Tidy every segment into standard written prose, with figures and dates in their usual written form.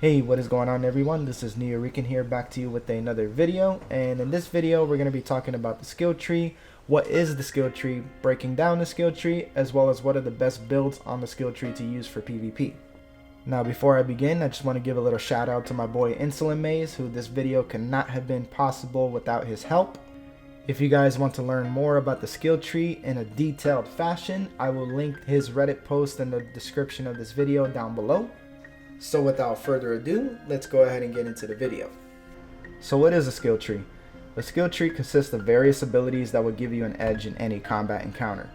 Hey, what is going on everyone? This is Neo Rican here, back to you with another video, and in this video we're going to be talking about the skill tree, what is the skill tree, breaking down the skill tree, as well as what are the best builds on the skill tree to use for PvP. Now before I begin, I just want to give a little shout out to my boy InsulinMaze, who this video could not have been possible without his help. If you guys want to learn more about the skill tree in a detailed fashion, I will link his Reddit post in the description of this video down below. So without further ado, let's go ahead and get into the video. So what is a skill tree? A skill tree consists of various abilities that will give you an edge in any combat encounter.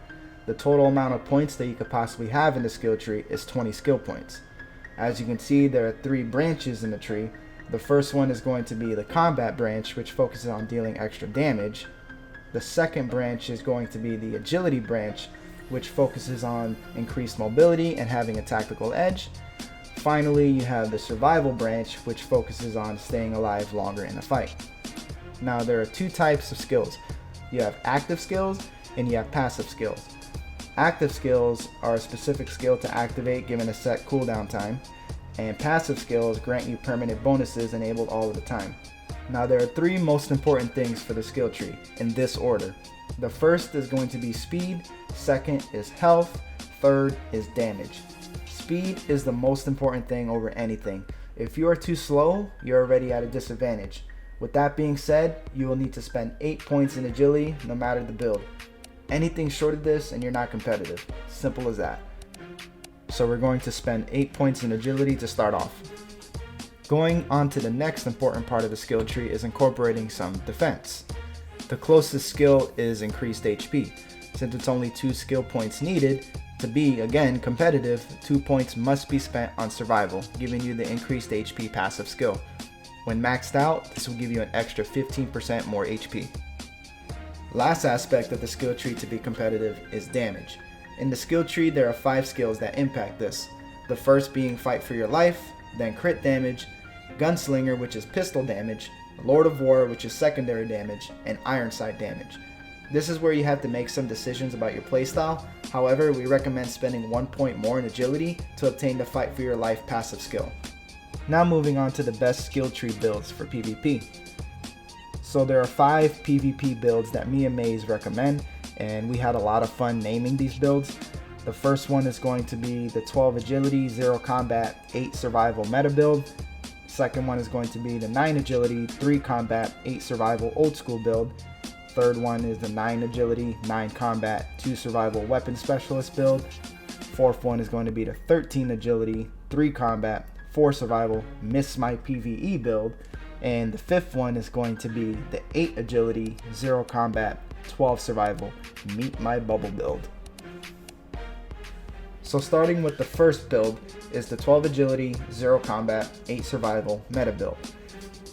The total amount of points that you could possibly have in the skill tree is 20 skill points. As you can see, there are 3 branches in the tree. The first one is going to be the combat branch, which focuses on dealing extra damage. The second branch is going to be the agility branch, which focuses on increased mobility and having a tactical edge. Finally, you have the survival branch, which focuses on staying alive longer in a fight. Now there are 2 types of skills. You have active skills and you have passive skills. Active skills are a specific skill to activate given a set cooldown time, and passive skills grant you permanent bonuses enabled all of the time. Now there are 3 most important things for the skill tree in this order. The first is going to be speed, second is health, third is damage. Speed is the most important thing over anything. If you are too slow, you're already at a disadvantage. With that being said, you will need to spend 8 points in agility no matter the build. Anything short of this and you're not competitive. Simple as that. So we're going to spend 8 points in agility to start off. Going on to the next important part of the skill tree is incorporating some defense. The closest skill is increased HP. Since it's only 2 skill points needed, to be, again, competitive, 2 points must be spent on survival, giving you the increased HP passive skill. When maxed out, this will give you an extra 15% more HP. Last aspect of the skill tree to be competitive is damage. In the skill tree, there are 5 skills that impact this. The first being fight for your life, then crit damage, gunslinger, which is pistol damage, Lord of War, which is secondary damage, and iron sight damage. This is where you have to make some decisions about your playstyle. However, we recommend spending 1 point more in agility to obtain the fight for your life passive skill. Now moving on to the best skill tree builds for PvP. So there are 5 PvP builds that me and Maze recommend, and we had a lot of fun naming these builds. The first one is going to be the 12 agility, 0 combat, 8 survival meta build. Second one is going to be the 9 agility, 3 combat, 8 survival old school build. Third one is the 9 agility, 9 combat, 2 survival weapon specialist build. Fourth one is going to be the 13 agility, 3 combat, 4 survival, miss my PvE build. And the fifth one is going to be the 8 agility, 0 combat, 12 survival, meet my bubble build. So starting with the first build is the 12 agility, 0 combat, 8 survival meta build.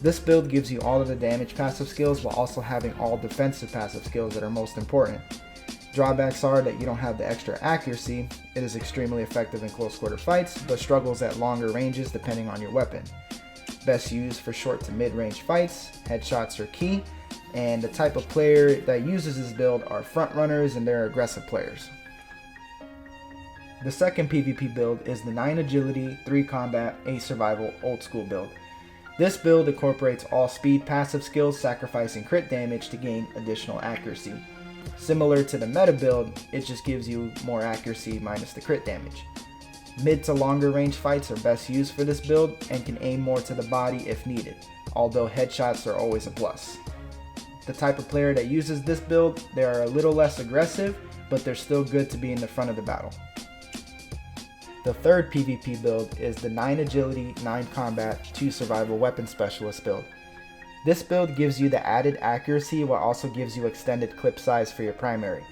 This build gives you all of the damage passive skills while also having all defensive passive skills that are most important. Drawbacks are that you don't have the extra accuracy. It is extremely effective in close quarter fights, but struggles at longer ranges depending on your weapon. Best used for short to mid-range fights, headshots are key, and the type of player that uses this build are front runners and they're aggressive players. The second PvP build is the 9 agility, 3 combat, 8 survival old school build. This build incorporates all speed passive skills, sacrificing crit damage to gain additional accuracy. Similar to the meta build, it just gives you more accuracy minus the crit damage. Mid to longer range fights are best used for this build and can aim more to the body if needed, although headshots are always a plus. The type of player that uses this build, they are a little less aggressive, but they're still good to be in the front of the battle. The third PvP build is the 9 agility, 9 combat, 2 survival weapon specialist build. This build gives you the added accuracy while also gives you extended clip size for your primary.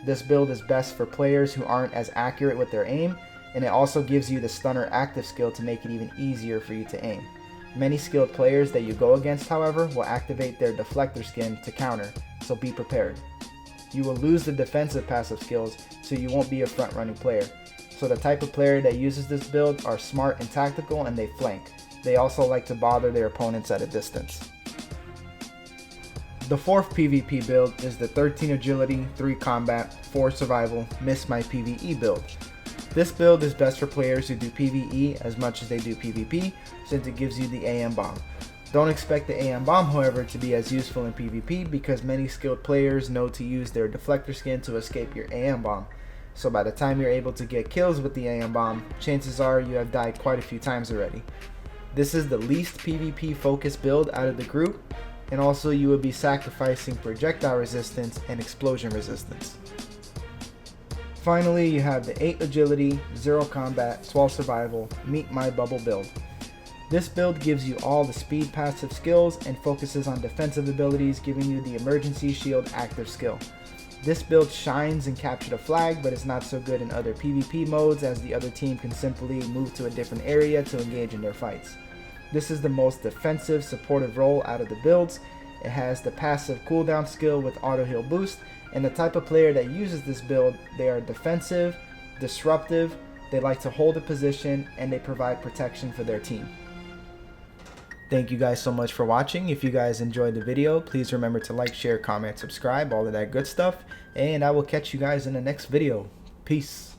This build is best for players who aren't as accurate with their aim, and it also gives you the stunner active skill to make it even easier for you to aim. Many skilled players that you go against, however, will activate their deflector skin to counter, so be prepared. You will lose the defensive passive skills, so you won't be a front running player. So the type of player that uses this build are smart and tactical, and they flank. They also like to bother their opponents at a distance. The fourth PvP build is the 13 agility, 3 combat, 4 survival, miss my PvE build. This build is best for players who do PvE as much as they do PvP, since it gives you the AM bomb. Don't expect the AM bomb, however, to be as useful in PvP because many skilled players know to use their deflector skin to escape your AM bomb. So by the time you're able to get kills with the AM bomb, chances are you have died quite a few times already. This is the least PvP focused build out of the group, and also you will be sacrificing projectile resistance and explosion resistance. Finally, you have the 8 agility, 0 combat, 12 survival, meet my bubble build. This build gives you all the speed passive skills and focuses on defensive abilities, giving you the emergency shield active skill. This build shines in capture the flag, but is not so good in other PvP modes as the other team can simply move to a different area to engage in their fights. This is the most defensive supportive role out of the builds. It has the passive cooldown skill with auto heal boost, and the type of player that uses this build, they are defensive, disruptive, they like to hold a position, and they provide protection for their team. Thank you guys so much for watching. If you guys enjoyed the video, please remember to like, share, comment, subscribe, all of that good stuff. And I will catch you guys in the next video. Peace.